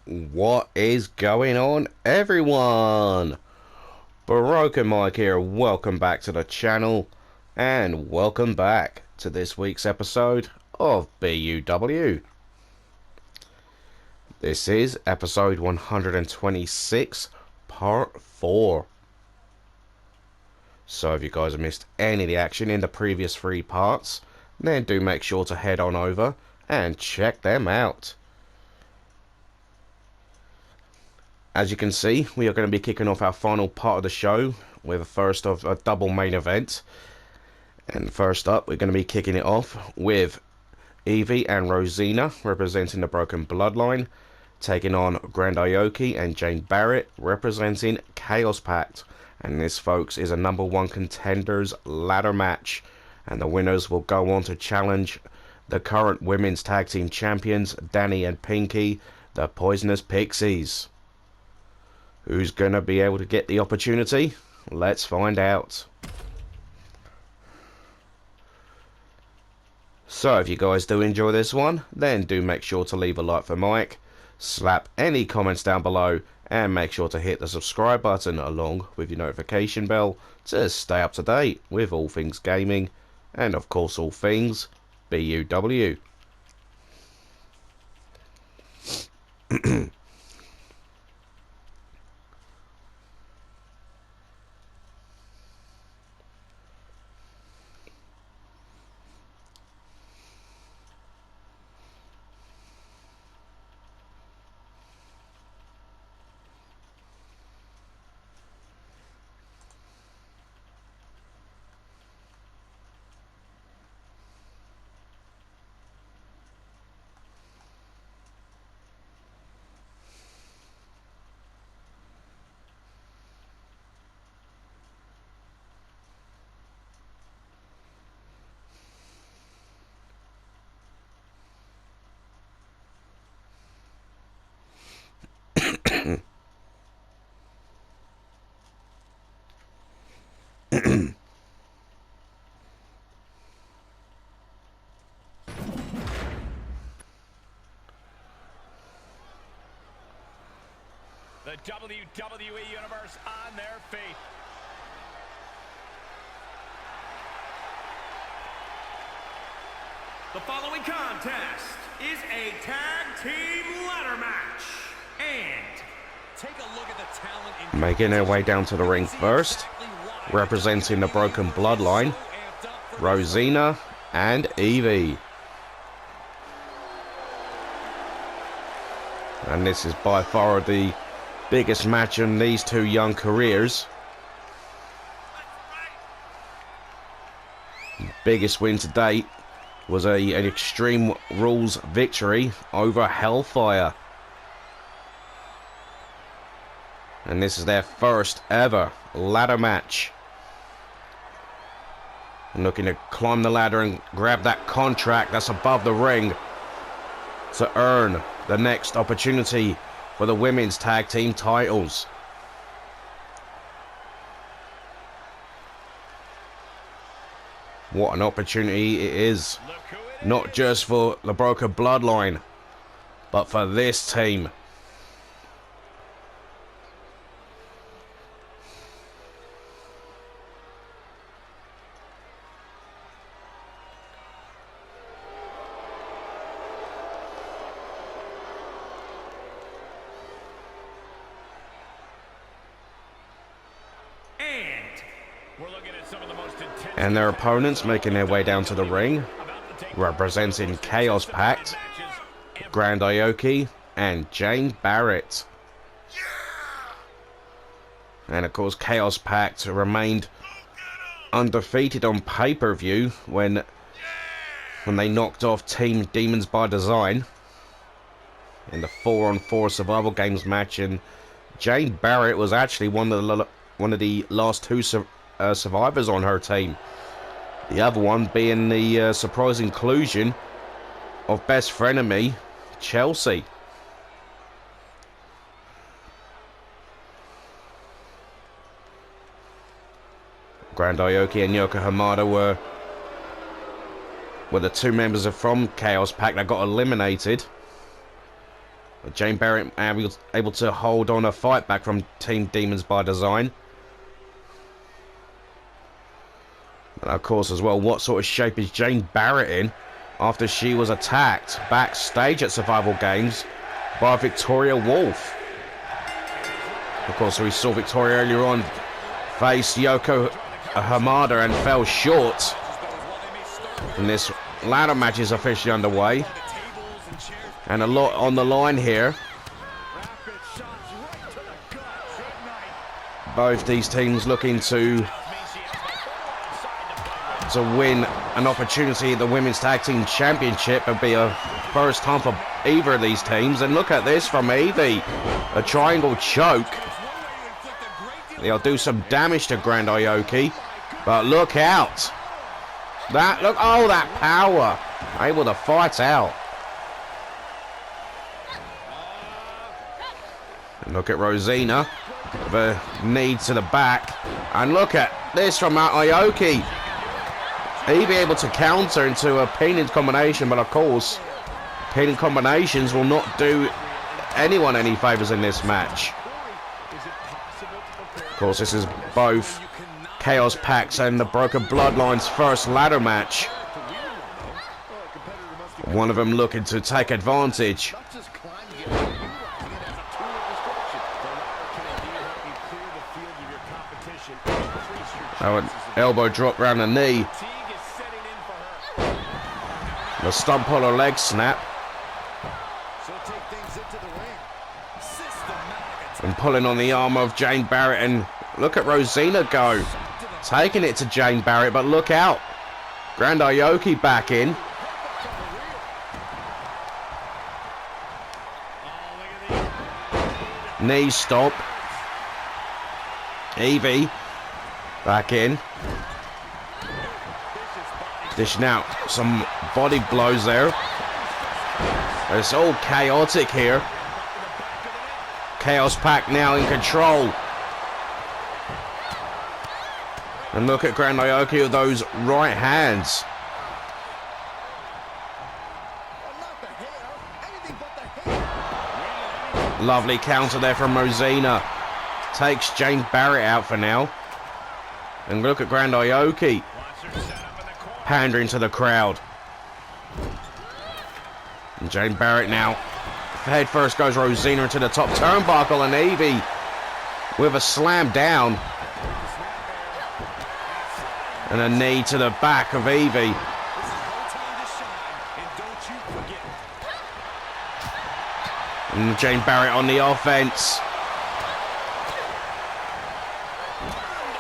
What is going on, everyone? Broken Mike here. Welcome back to the channel, and welcome back to this week's episode of BUW. This is episode 126, part 4. So if you guys have missed any of the action in the previous 3 parts, then do make sure to head on over and check them out. As you can see, we are going to be kicking off our final part of the show with the first of a double main event. And first up, we're going to be kicking it off with Evie and Rosina representing the Broken Bloodline, taking on Grand Ioki and Jane Barrett representing Chaos Pact. And this, folks, is a number 1 contenders ladder match. And the winners will go on to challenge the current women's tag team champions, Danny and Pinky, the Poisonous Pixies. Who's going to be able to get the opportunity? Let's find out. So if you guys do enjoy this one, then do make sure to leave a like for Mike, slap any comments down below, and make sure to hit the subscribe button along with your notification bell to stay up to date with all things gaming, and of course all things BUW. The WWE Universe on their feet. The following contest is a tag team ladder match. And take a look at the talent in Making their way down to the ring first, representing the Broken Bloodline, Rosina and Evie. And this is by far the biggest match in these two young careers. Biggest win to date was an Extreme Rules victory over Hellfire. And this is their first ever ladder match. And looking to climb the ladder and grab that contract that's above the ring to earn the next opportunity for the women's tag team titles. What an opportunity it is, not just for the Broken Bloodline, but for this team. And their opponents making their way down to the ring, representing Chaos Pact, Grand Ioki and Jane Barrett. And of course Chaos Pact remained undefeated on pay-per-view when they knocked off Team Demons by Design in the 4-on-4 survival games match, and Jane Barrett was actually one of the last 2 survivors on her team. The other one being the surprise inclusion of best frenemy Chelsea. Grand Ioki and Yoko Hamada were the 2 members from Chaos Pact that got eliminated. Jane Barrett able to hold on a fight back from Team Demons by Design. And of course as well, what sort of shape is Jane Barrett in after she was attacked backstage at Survival Games by Victoria Wolf? Of course, we saw Victoria earlier on face Yoko Hamada and fell short. And this ladder match is officially underway. And a lot on the line here. Both these teams looking to win an opportunity at the Women's Tag Team Championship. It'll be a first time for either of these teams. And look at this from Evie. A triangle choke. They'll do some damage to Grand Aoki. But look out. Oh, that power. Able to fight out. And look at Rosina. The knee to the back. And look at this from Aoki. Evie able to counter into a pinning combination, but of course, pinning combinations will not do anyone any favors in this match. Of course, this is both Chaos Packs and the Broken Bloodline's first ladder match. One of them looking to take advantage. Oh, an elbow drop round the knee. The stump puller leg snap. And pulling on the arm of Jane Barrett, and look at Rosina go. Taking it to Jane Barrett, but look out. Grand Aoki back in. Knee stop. Evie back in. Dishing out some body blows there. It's all chaotic here. Chaos Pack now in control. And look at Grand Aoki with those right hands. Lovely counter there from Rosina. Takes Jane Barrett out for now. And look at Grand Aoki pandering to the crowd. And Jane Barrett now. Head first goes Rosina into the top turnbuckle, and Evie with a slam down. And a knee to the back of Evie. And Jane Barrett on the offense.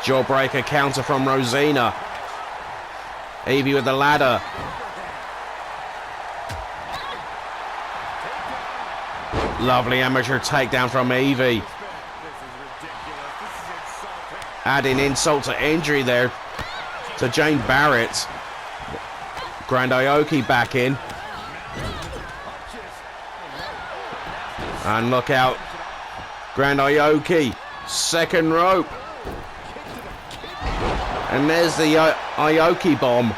Jawbreaker counter from Rosina. Evie with the ladder. Lovely amateur takedown from Evie. Adding insult to injury there to Jane Barrett. Grand Aoki back in. And look out. Grand Aoki. Second rope. And there's the Aoki bomb.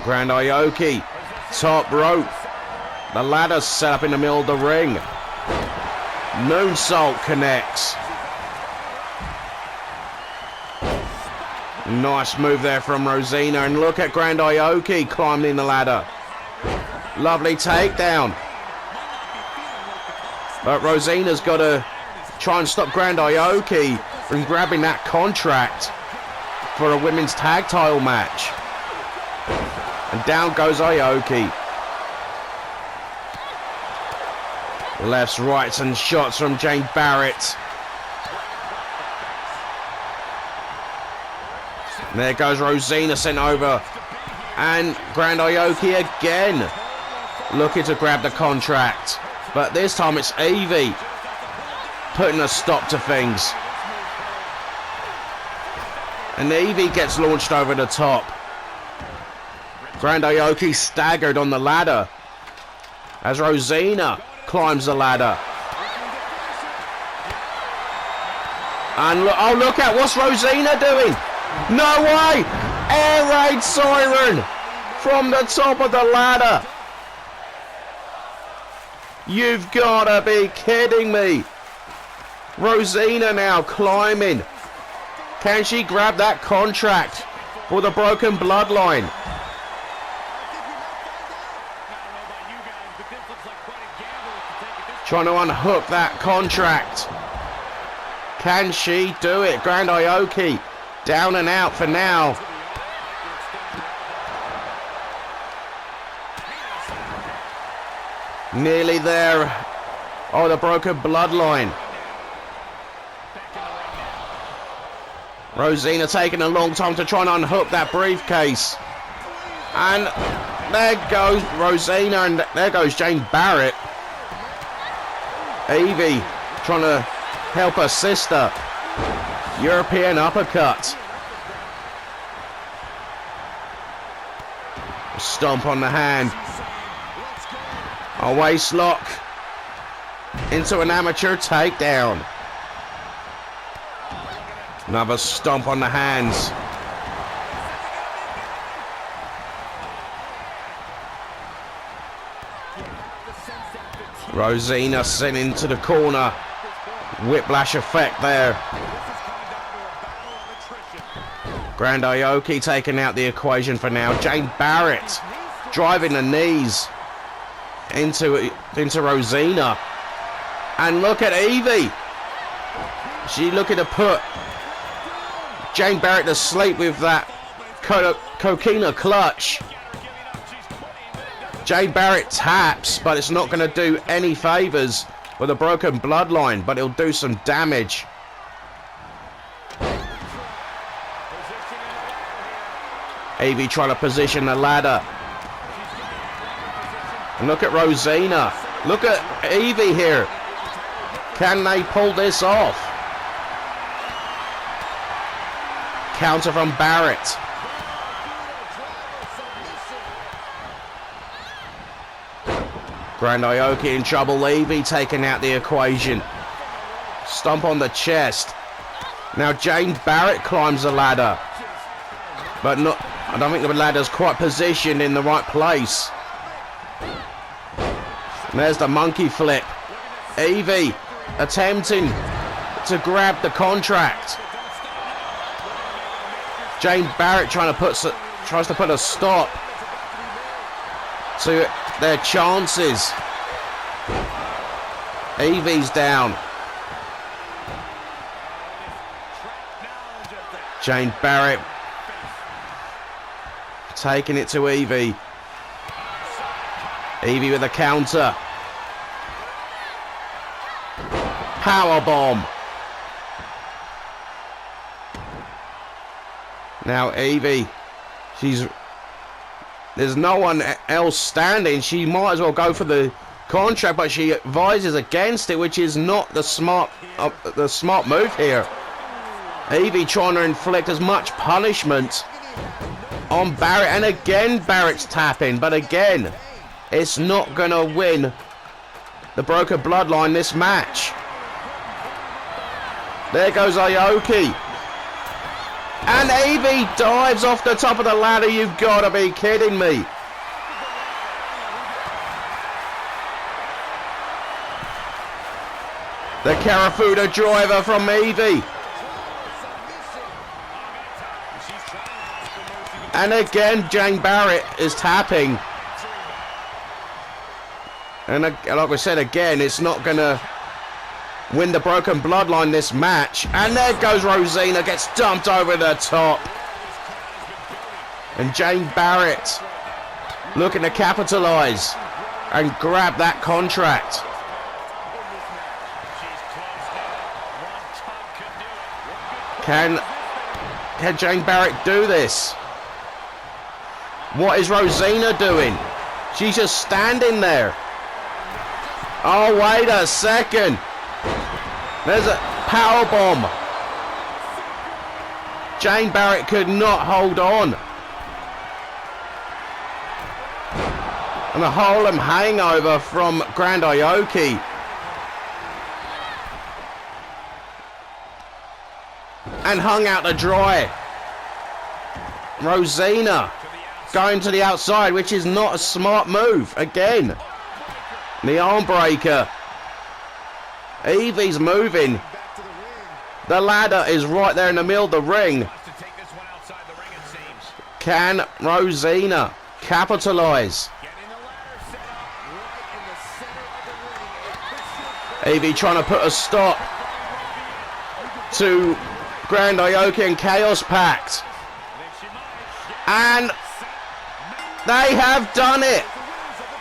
Grand Aoki. Top rope. The ladder's set up in the middle of the ring. Moonsault connects. Nice move there from Rosina. And look at Grand Aoki climbing the ladder. Lovely takedown. But Rosina's got to try and stop Grand Aoki from grabbing that contract for a women's tag title match. And down goes Aoki. Lefts, rights and shots from Jane Barrett. And there goes Rosina sent over. And Grand Aoki again looking to grab the contract. But this time it's Evie putting a stop to things. And Evie gets launched over the top. Grand Aoki staggered on the ladder as Rosina climbs the ladder. And look at what's Rosina doing? No way! Air raid siren from the top of the ladder. You've got to be kidding me. Rosina now climbing. Can she grab that contract for the broken bloodline? Trying to unhook that contract. Can she do it? Grand Ioki down and out for now. Nearly there. Oh, the broken bloodline. Rosina taking a long time to try and unhook that briefcase. And there goes Rosina, and there goes Jane Barrett. Evie trying to help her sister. European uppercut. Stomp on the hand. A waist lock into an amateur takedown. Another stomp on the hands. Rosina sent into the corner. Whiplash effect there. Grand Ioki taking out the equation for now. Jane Barrett driving the knees into Rosina. And look at Evie. She looking to put Jane Barrett to sleep with that coquina clutch. Jane Barrett taps, but it's not going to do any favors with a broken bloodline, but it'll do some damage. Evie trying to position the ladder. And look at Rosina. Look at Evie here. Can they pull this off? Counter from Barrett. Grand Ioki in trouble. Evie taking out the equation. Stomp on the chest. Now Jane Barrett climbs the ladder. But not, I don't think the ladder's quite positioned in the right place. And there's the monkey flip. Evie attempting to grab the contract. Jane Barrett tries to put a stop to their chances. Evie's down. Jane Barrett taking it to Evie. Evie with a counter. Powerbomb. Now Evie, there's no one else standing. She might as well go for the contract, but she advises against it, which is not the smart move here. Evie trying to inflict as much punishment on Barrett, and again Barrett's tapping, but again it's not gonna win the broken bloodline this match. There goes Ioki. And Evie dives off the top of the ladder. You've got to be kidding me. The Karafuda driver from Evie. And again, Jane Barrett is tapping. And like we said again, it's not going to win the broken bloodline this match. And there goes Rosina, gets dumped over the top. And Jane Barrett looking to capitalize and grab that contract. Can Jane Barrett do this? What is Rosina doing? She's just standing there. Oh, wait a second. There's a power bomb. Jane Barrett could not hold on. And a Harlem hangover from Grand Ioki. And hung out to dry. Rosina going to the outside, which is not a smart move. Again, the arm breaker. Evie's moving. The ladder is right there in the middle of the ring. Can Rosina capitalize? Evie trying to put a stop to Grand Ioki and Chaos Pact. And they have done it.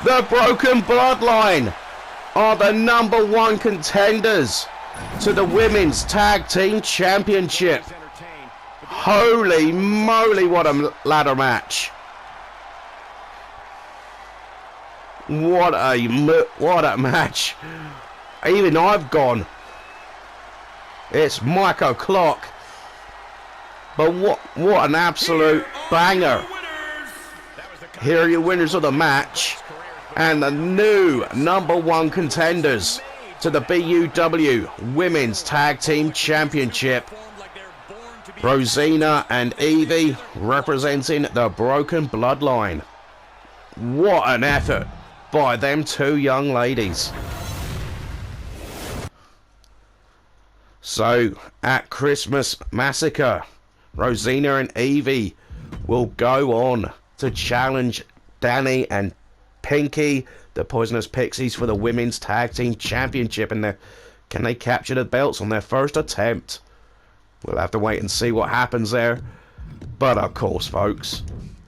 The Broken Bloodline are the #1 contenders to the Women's Tag Team Championship. Holy moly, what a ladder match. What a match. Even I've gone. It's Mike O'Clock. But what an absolute banger. Here are your winners of the match. And the new #1 contenders to the BUW Women's Tag Team Championship. Rosina and Evie representing the Broken Bloodline. What an effort by them two young ladies. So, at Christmas Massacre, Rosina and Evie will go on to challenge Danny and Pinky, the Poisonous Pixies, for the Women's Tag Team Championship. And can they capture the belts on their first attempt? We'll have to wait and see what happens there. But of course, folks,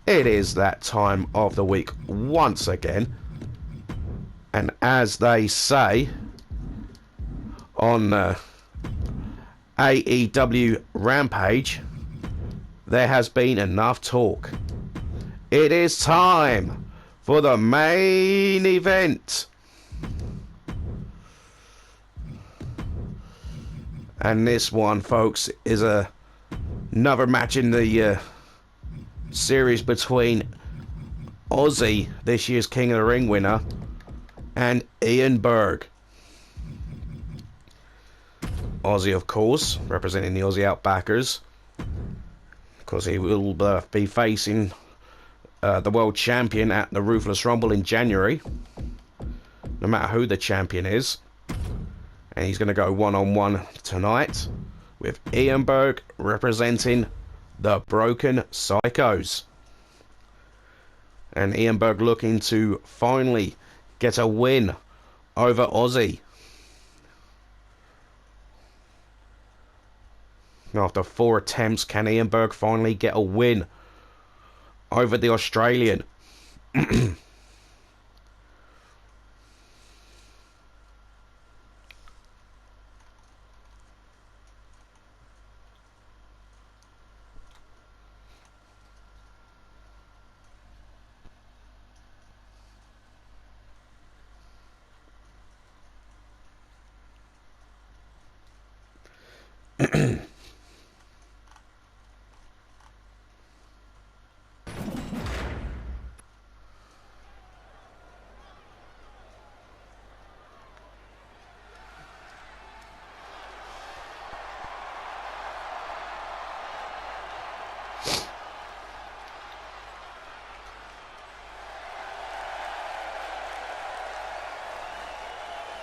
it is that time of the week once again. And as they say on AEW Rampage, there has been enough talk. It is time for the main event. And this one, folks, is another match in the series between Ozzy, this year's King of the Ring winner, and Ian Berg. Ozzy, of course, representing the Aussie Outbackers, because he will be facing the world champion at the Ruthless Rumble in January, no matter who the champion is. And he's going to go one-on-one tonight with Ian Berg representing the Broken Psychos. And Ian Berg looking to finally get a win over Ozzy. After 4 attempts, can Ian Berg finally get a win over the Australian?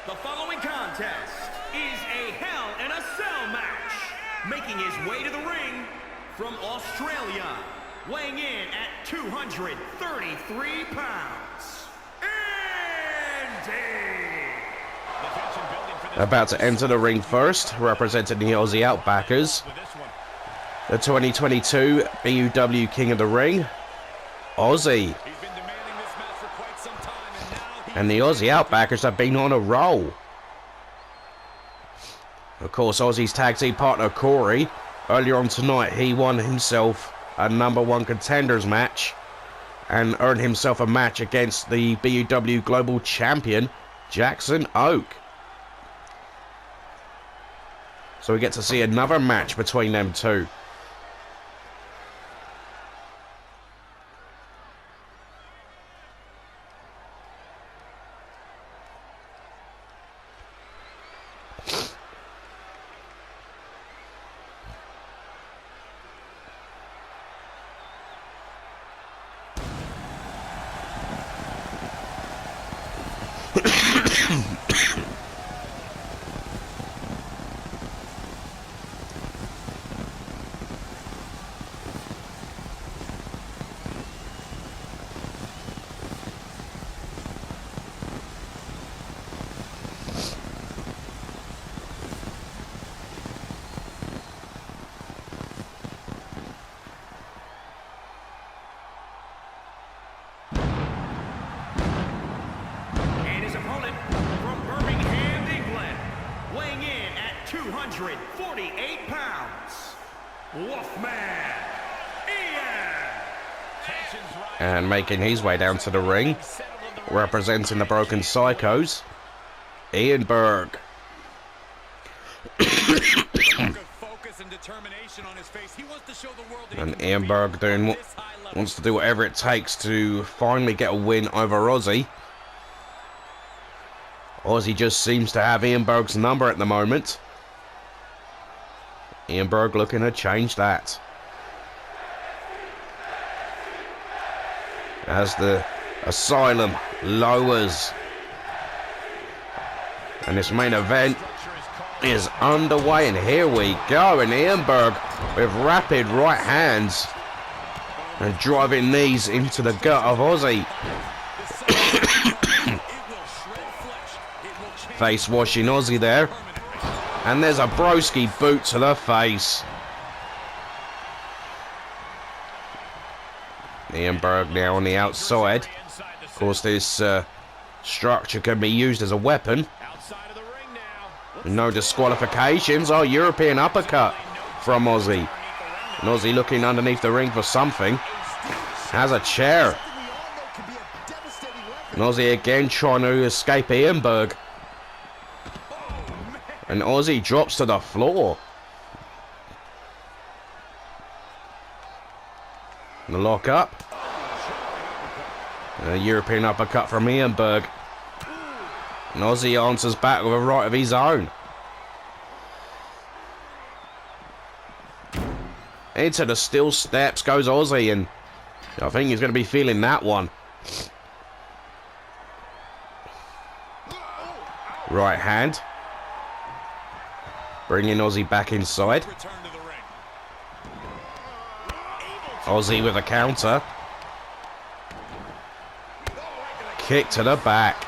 The following contest is a Hell in a Cell match. Making his way to the ring from Australia, weighing in at 233 pounds, Andy! About to enter the ring first, representing the Aussie Outbackers, the 2022 BUW King of the Ring, Ozzy. And the Aussie Outbackers have been on a roll. Of course, Ozzy's tag team partner Corey, earlier on tonight, he won himself a #1 contenders match and earned himself a match against the BUW Global Champion Jackson Oak. So we get to see another match between them two. And his opponent from Birmingham, England, weighing in at 248 pounds, Wolfman Ian. And making his way down to the ring, representing the Broken Psychos, Ian Berg. And Ian Berg wants to do whatever it takes to finally get a win over Ozzy. Ozzy just seems to have Ian Berg's number at the moment. Ian Berg looking to change that. As the Asylum lowers. And this main event is underway, and here we go. And Ian Berg with rapid right hands and driving knees into the gut of Ozzy. Face washing Ozzy there. And there's a broski boot to the face. Ian Berg now on the outside. Of course, this structure can be used as a weapon. No disqualifications. Oh, European uppercut from Ozzy. And Ozzy looking underneath the ring for something. Has a chair. And Ozzy again trying to escape Ian Berg. And Ozzy drops to the floor. And the lock up. And a European uppercut from Ian Berg. And Ozzy answers back with a right of his own. Into the steel steps goes Ozzy, and I think he's going to be feeling that one. Right hand. Bringing Ozzy back inside. Ozzy with a counter. Kick to the back.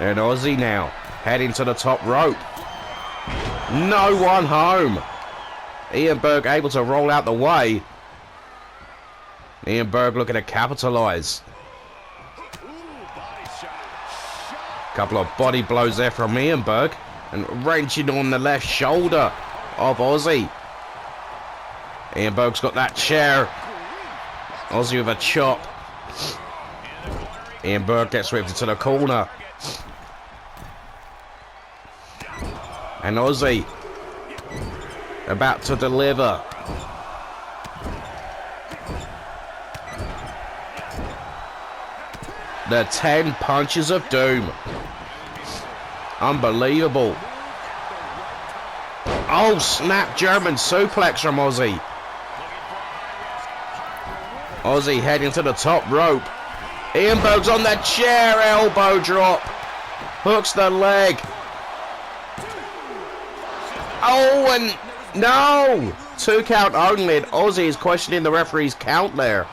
And Ozzy now heading to the top rope. No one home. Ian Berg able to roll out the way. Ian Berg looking to capitalize. Couple of body blows there from Ian Berg. And wrenching on the left shoulder of Ozzy. Ian Berg's got that chair. Ozzy with a chop. Ian Berg gets whipped into the corner. And Ozzy about to deliver. The 10 punches of doom. Unbelievable. Oh, snap German suplex from Ozzy. Ozzy heading to the top rope. Ian Berg's on the chair, elbow drop. Hooks the leg. Oh, and no! 2 count only, and Ozzy is questioning the referee's count there.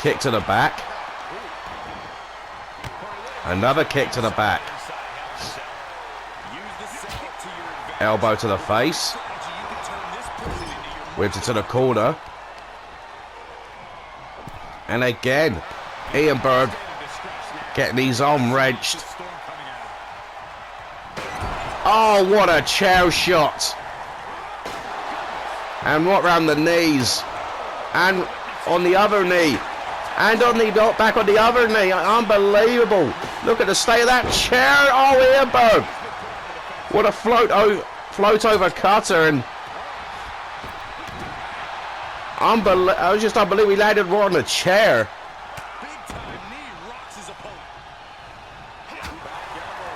Kick to the back. Another kick to the back. Elbow to the face. Whipped it to the corner. And again, Ian Berg getting his arm wrenched. Oh, what a chair shot. And what round the knees. And on the other knee. And on the back on the other knee. Unbelievable. Look at the state of that chair. Oh, Ian Berg. What a float over cutter. And I was just unbelievable. He landed right on the chair.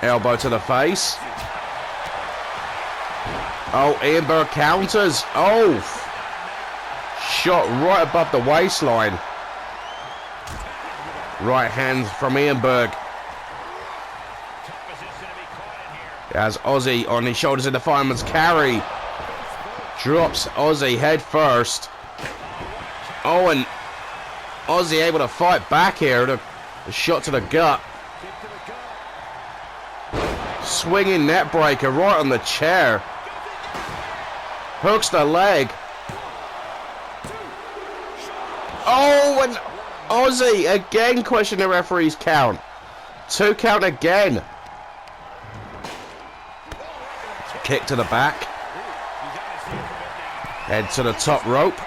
Elbow to the face. Oh, Ian Berg counters. Oh. shot right above the waistline. Right hand from Ian Berg. As Ozzy on his shoulders in the fireman's carry. Drops Ozzy head first. Oh, and Ozzy able to fight back here. The shot to the gut. Swinging net breaker right on the chair. Hooks the leg. Oh, and Ozzy again questioning the referee's count. 2 count again. Kick to the back. Head to the top rope.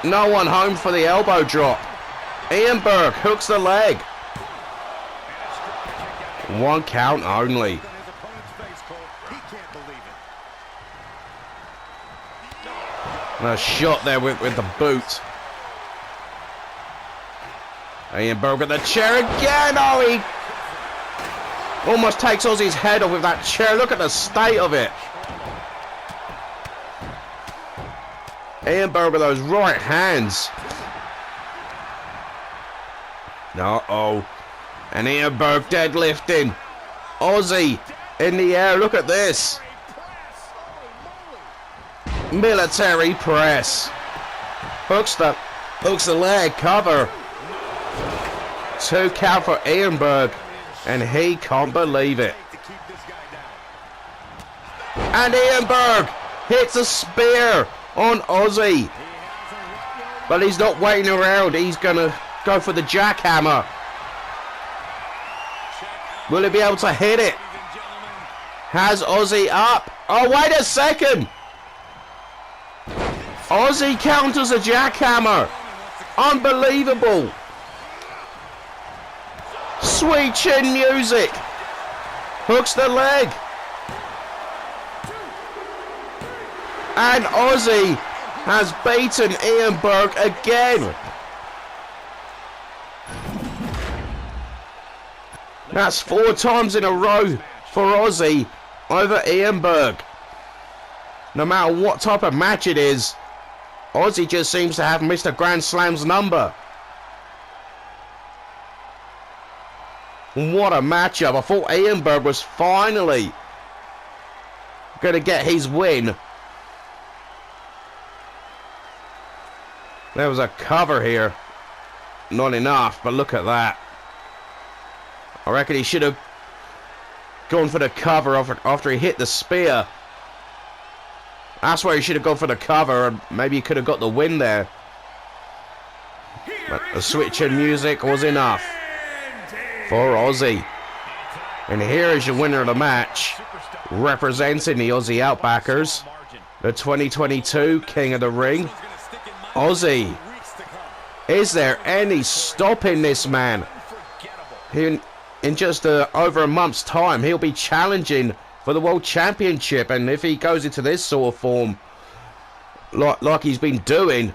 No one home for the elbow drop. Ian Berg hooks the leg. 1 count only. And a shot there with the boot. Ian Berg at the chair again. Oh, he almost takes Ozzy's head off with that chair. Look at the state of it. Ian Berg with those right hands. Uh-oh. And Ian Berg deadlifting. Ozzy in the air. Look at this. Military press. Hooks the leg. Cover. 2 count for Ian Berg. And he can't believe it. And Ian Berg hits a spear on Ozzy. But he's not waiting around. He's going to go for the jackhammer. Will he be able to hit it? Has Ozzy up. Oh, wait a second. Ozzy counters a jackhammer. Unbelievable. Sweet chin music. Hooks the leg. And Ozzy has beaten Ian Berg again. That's 4 times in a row for Ozzy over Ian Berg. No matter what type of match it is, Ozzy just seems to have Mr. Grand Slam's number. What a matchup. I thought Ian Berg was finally going to get his win. There was a cover here. Not enough, but look at that. I reckon he should have gone for the cover after he hit the spear. That's where he should have gone for the cover, and maybe he could have got the win there. But the switch in music was enough for Ozzy. And here is your winner of the match, representing the Aussie Outbackers, the 2022 King of the Ring, Ozzy. Is there any stopping this man? In just over a month's time, he'll be challenging for the World Championship, and if he goes into this sort of form, like he's been doing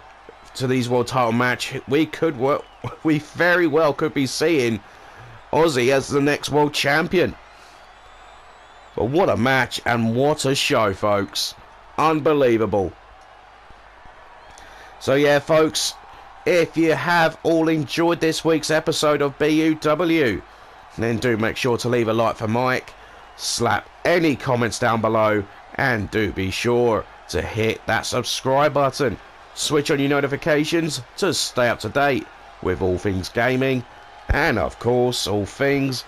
to these world title match, we very well could be seeing Ozzy as the next world champion. But what a match and what a show, folks. Unbelievable. So yeah, folks, if you have all enjoyed this week's episode of BUW, then do make sure to leave a like for Mike, slap any comments down below, and do be sure to hit that subscribe button. Switch on your notifications to stay up to date with all things gaming, and of course all things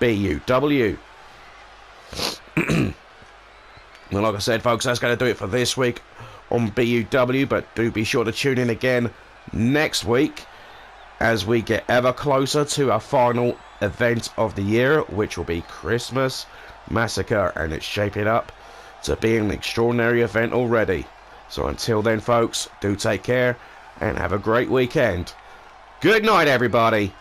BUW. Well, like I said, folks, that's going to do it for this week on BUW, but do be sure to tune in again next week as we get ever closer to our final event of the year, which will be Christmas Massacre, and it's shaping up to be an extraordinary event already. So until then, folks, do take care and have a great weekend. Good night, everybody.